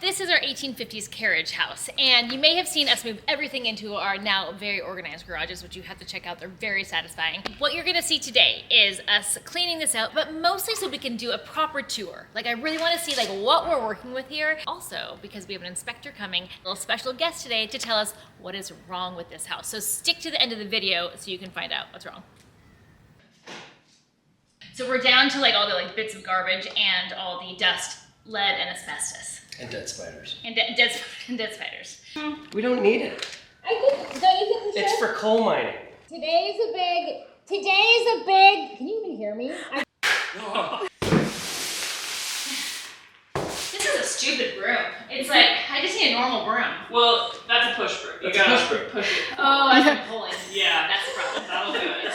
This is our 1850s carriage house, and you may have seen us move everything into our now very organized garages, which you have to check out. They're very satisfying. What you're gonna see today is us cleaning this out, but mostly so we can do a proper tour. Like, I really wanna see like what we're working with here. Also, because we have an inspector coming, a little special guest today to tell us what is wrong with this house. So stick to the end of the video so you can find out what's wrong. So we're down to like all the like bits of garbage and all the dust, lead, and asbestos. And dead spiders. And dead spiders. We don't need it. Don't you think we should? It's for coal mining. Today's a big, can you even hear me? This is a stupid broom. It's like, I just need a normal broom. Well, that's a push broom. You gotta push it. Oh, I've been pulling. Yeah. That's the problem. That'll do it.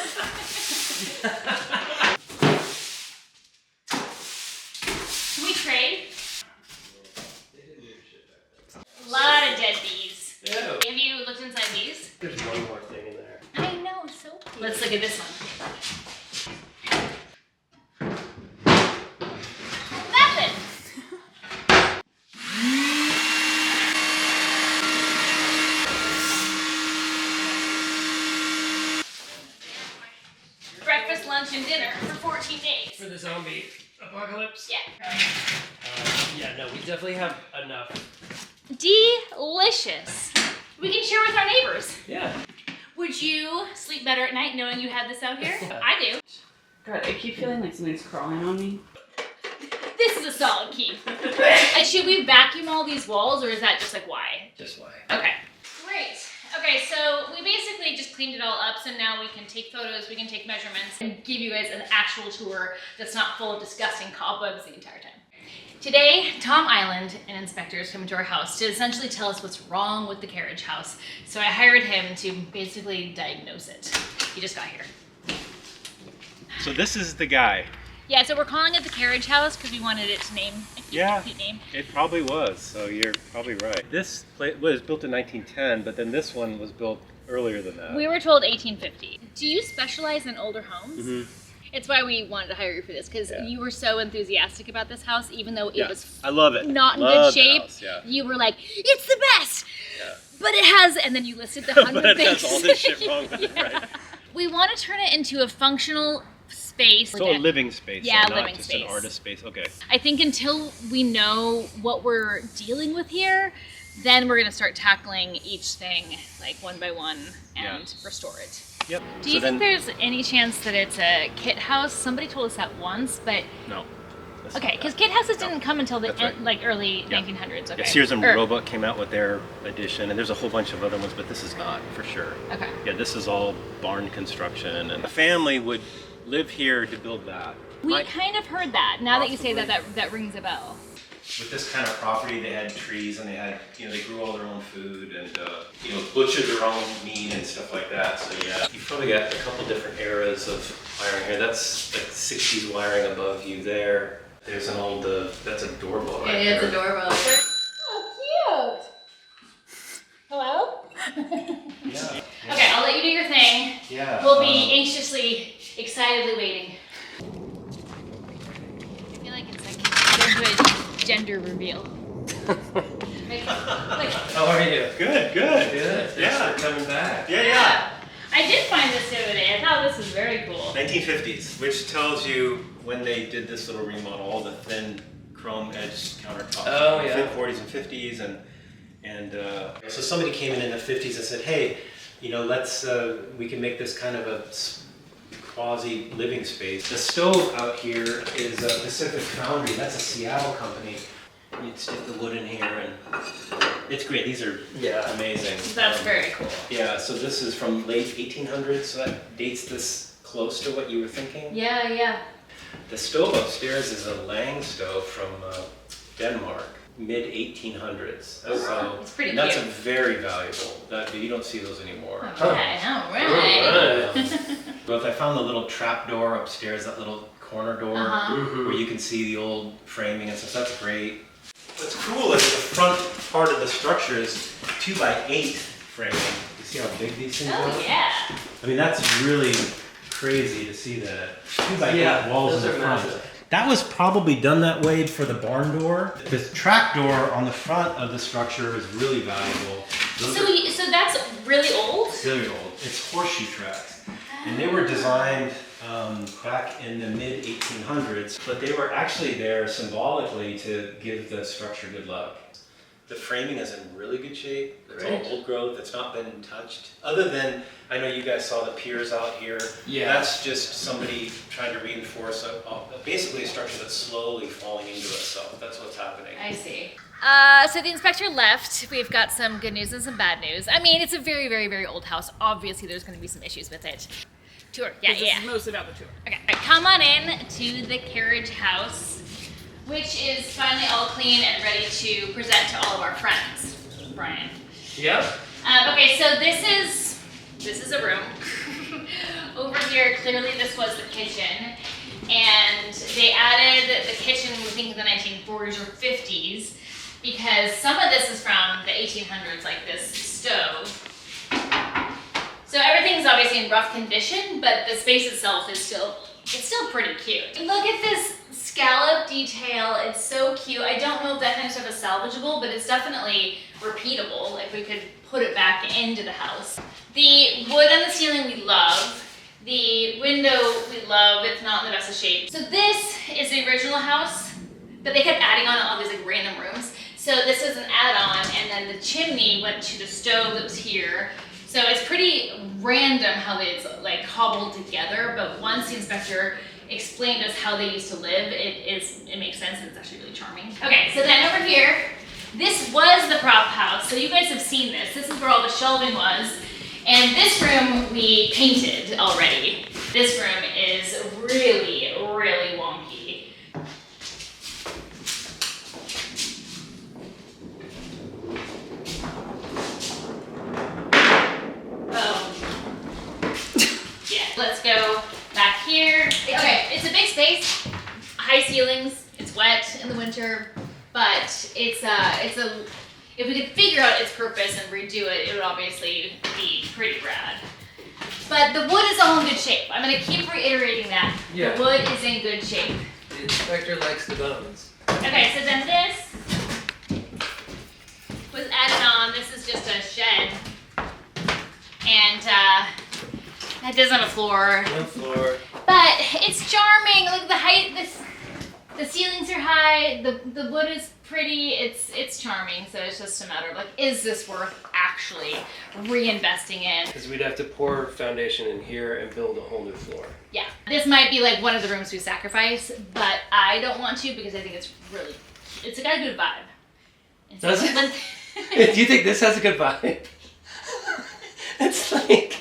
Can we trade? A lot of dead bees. Ew. Have you looked inside these? There's one more thing in there. I know, so cute. Let's look at this one. Nothing. Breakfast, lunch, and dinner for 14 days. For the zombie apocalypse? Yeah. Yeah, no, we definitely have enough. Delicious. We can share with our neighbors. Yeah. Would you sleep better at night knowing you had this out here? I do. God, I keep feeling like something's crawling on me. This is a solid key. And should we vacuum all these walls, or is that just like why? Just why? Okay. Great. Okay, so we basically just cleaned it all up, so now we can take photos, we can take measurements, and give you guys an actual tour that's not full of disgusting cobwebs the entire time. Today, Tom Island, an inspector, is coming to our house to essentially tell us what's wrong with the carriage house. So I hired him to basically diagnose it. He just got here. So this is the guy. Yeah, so we're calling it the carriage house because we wanted it to name a cute name. It probably was, so you're probably right. This place was built in 1910, but then this one was built earlier than that. We were told 1850. Do you specialize in older homes? Mm-hmm. It's why we wanted to hire you for this, because you were so enthusiastic about this house, even though it was I love it. not in Love good shape. the house, yeah. You were like, it's the best! Yeah. But it has, and then you listed the 100 But it things. has all this shit wrong with it, right? We want to turn it into a functional space. So a living space, Yeah, so not living just space. an artist space. Okay. I think until we know what we're dealing with here, then we're going to start tackling each thing like one by one and restore it. Yep. Do you think there's any chance that it's a kit house? Somebody told us that once, but No. okay, because kit houses didn't come until the That's right. like early 1900s. Okay. Yeah, Sears and Roebuck came out with their edition, and there's a whole bunch of other ones, but this is not for sure. Okay. Yeah, this is all barn construction, and the family would live here to build that. We kind of heard that. Now that you say that, that rings a bell. With this kind of property, they had trees, and they had, they grew all their own food, and butchered their own meat and stuff like that. So yeah, you've probably got a couple different eras of wiring here. That's like 60s wiring above you there. There's an old, that's a doorbell right there. It is a doorbell. Oh, cute. Hello? Yeah. Okay, I'll let you do your thing. Yeah. We'll be anxiously, excitedly waiting. I feel like it's like a gender reveal. How are you? Good. Good. Thanks Yeah. for coming back. Yeah. I did find this the other day. I thought this was very cool. 1950s, which tells you when they did this little remodel, all the thin chrome edged countertops. Oh, yeah. 40s and 50s, and so somebody came in the 50s and said, hey, let's we can make this kind of a quasi living space. The stove out here is a Pacific Foundry. That's a Seattle company. You'd stick the wood in here, and it's great. These are amazing. That's very cool. Yeah, so this is from late 1800s, so that dates this close to what you were thinking. Yeah. The stove upstairs is a Lang stove from Denmark, mid 1800s. It's pretty and that's cute. a very valuable. You don't see those anymore. Okay, all right. But I found the little trap door upstairs, that little corner door where you can see the old framing and stuff. That's great. What's cool is the front part of the structure is 2x8 framing. You see how big these things are? Oh yeah. I mean, that's really crazy to see that. 2x8 walls in those the are front. massive. That was probably done that way for the barn door. The track door on the front of the structure is really valuable. So that's really old? Really old. It's horseshoe tracks. And they were designed back in the mid 1800s, but they were actually there symbolically to give the structure good luck. The framing is in really good shape. It's all old growth. It's not been touched. Other than, I know you guys saw the piers out here. Yeah. That's just somebody trying to reinforce basically a structure that's slowly falling into itself. That's what's happening. I see. So the inspector left. We've got some good news and some bad news. I mean, it's a very, very, very old house. Obviously, there's going to be some issues with it. Tour. Yeah, This is mostly about the tour. Okay, all right, come on in to the Carriage House, which is finally all clean and ready to present to all of our friends. Brian. Yep. Okay, so this is a room. Over here, clearly this was the kitchen, and they added the kitchen, we think in the 1940s or 50s, because some of this is from the 1800s, like this stove. So everything's obviously in rough condition, but the space itself is still pretty cute. Look at this scallop detail, it's so cute. I don't know if that kind of stuff is salvageable, but it's definitely repeatable if we could put it back into the house. The wood on the ceiling we love. The window we love, it's not in the best of shape. So this is the original house, but they kept adding on all these like random rooms. So this is an add-on, and then the chimney went to the stove that was here. So it's pretty random how it's like cobbled together, but once the inspector explained us how they used to live, it makes sense and it's actually really charming. Okay, so then over here, this was the prop house. So you guys have seen this. This is where all the shelving was. And this room we painted already. This room is really, really wonky. Yeah, let's go back here. Okay, it's a big space, high ceilings, it's wet in the winter, but if we could figure out its purpose and redo it, it would obviously be pretty rad. But the wood is all in good shape. I'm gonna keep reiterating that. Yeah. The wood is in good shape. The inspector likes the bones. Okay, so then this was added on. This is just a shed. And it doesn't have a floor. No floor. But it's charming. Look at the height. The ceilings are high. The wood is pretty. It's charming. So it's just a matter of like, is this worth actually reinvesting in? Because we'd have to pour foundation in here and build a whole new floor. Yeah. This might be like one of the rooms we sacrifice, but I don't want to because I think it's got a good vibe. And so Does it? Do you think this has a good vibe? It's like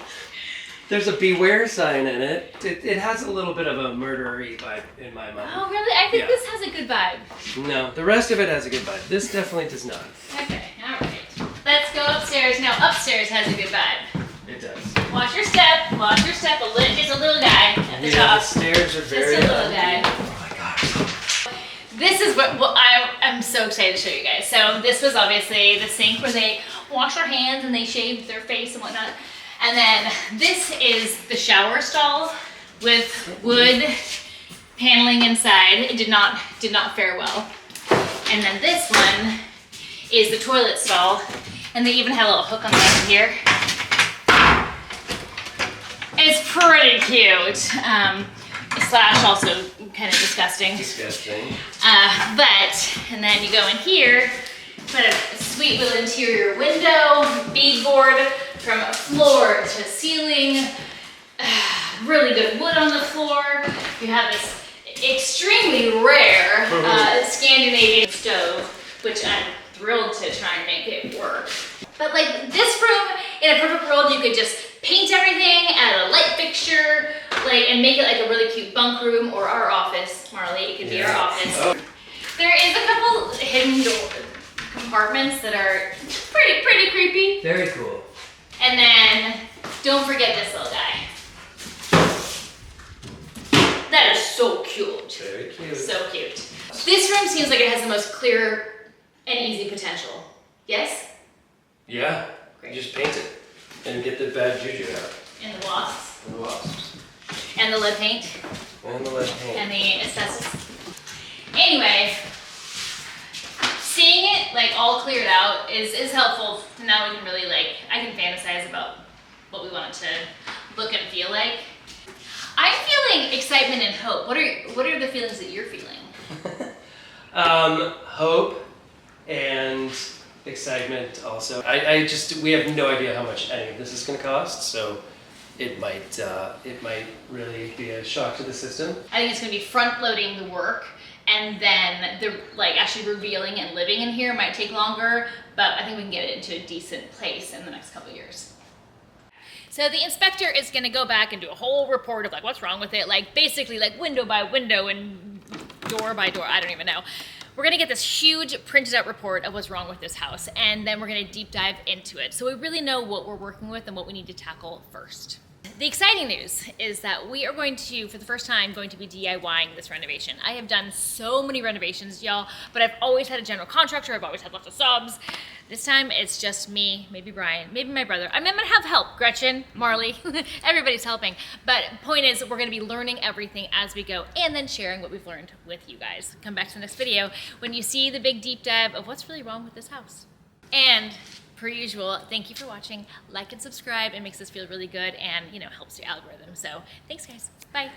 there's a beware sign in it. It has a little bit of a murdery vibe in my mind. Oh really? I think Yeah. this has a good vibe. No, the rest of it has a good vibe. This definitely does not. Okay, alright. Let's go upstairs. Now upstairs has a good vibe. It does. Watch your step. Just a little guy at the Yeah, the top. stairs are very Just a little guy. Oh my gosh. This is what I'm so excited to show you guys. So this was obviously the sink where they wash their hands and they shave their face and whatnot. And then this is the shower stall with wood paneling inside. It did not fare well. And then this one is the toilet stall. And they even had a little hook on the end here. It's pretty cute. Slash also kind of disgusting. Disgusting. And then you go in here, put a sweet little interior window, beadboard from floor to ceiling, really good wood on the floor. You have this extremely rare Scandinavian stove, which I'm thrilled to try and make it work. But like this room, in a perfect world, you could just paint everything, add a light fixture, and make it like a really cute bunk room or our office. Marley, it could be our office. Oh. There is a couple hidden compartments that are pretty creepy. Very cool. And then don't forget this little guy. That is so cute. Very cute. So cute. This room seems like it has the most clear and easy potential. Yes? Yeah. Great. You just paint it and get the bad juju out. And the wasps. And the wasps. And the lead paint. And the lead paint. And the asbestos. Anyway, seeing it like all cleared out is helpful. Now we can really like, I can fantasize about what we want it to look and feel like. I'm feeling excitement and hope. What are the feelings that you're feeling? Hope and excitement also. We have no idea how much any of this is going to cost, so it might really be a shock to the system. I think it's going to be front loading the work, and then the like actually revealing and living in here might take longer, but I think we can get it into a decent place in the next couple of years. So the inspector is going to go back and do a whole report of like what's wrong with it, like basically like window by window and door by door, I don't even know. We're gonna get this huge printed out report of what's wrong with this house, and then we're gonna deep dive into it so we really know what we're working with and what we need to tackle first. The exciting news is that we are going to, for the first time, going to be DIYing this renovation. I have done so many renovations, y'all, but I've always had a general contractor, I've always had lots of subs. This time it's just me, maybe Brian, maybe my brother. I'm gonna have help, Gretchen, Marley, everybody's helping. But point is, we're gonna be learning everything as we go and then sharing what we've learned with you guys. Come back to the next video when you see the big deep dive of what's really wrong with this house. And per usual, thank you for watching. Like and subscribe. It makes us feel really good and, helps the algorithm. So thanks guys, bye.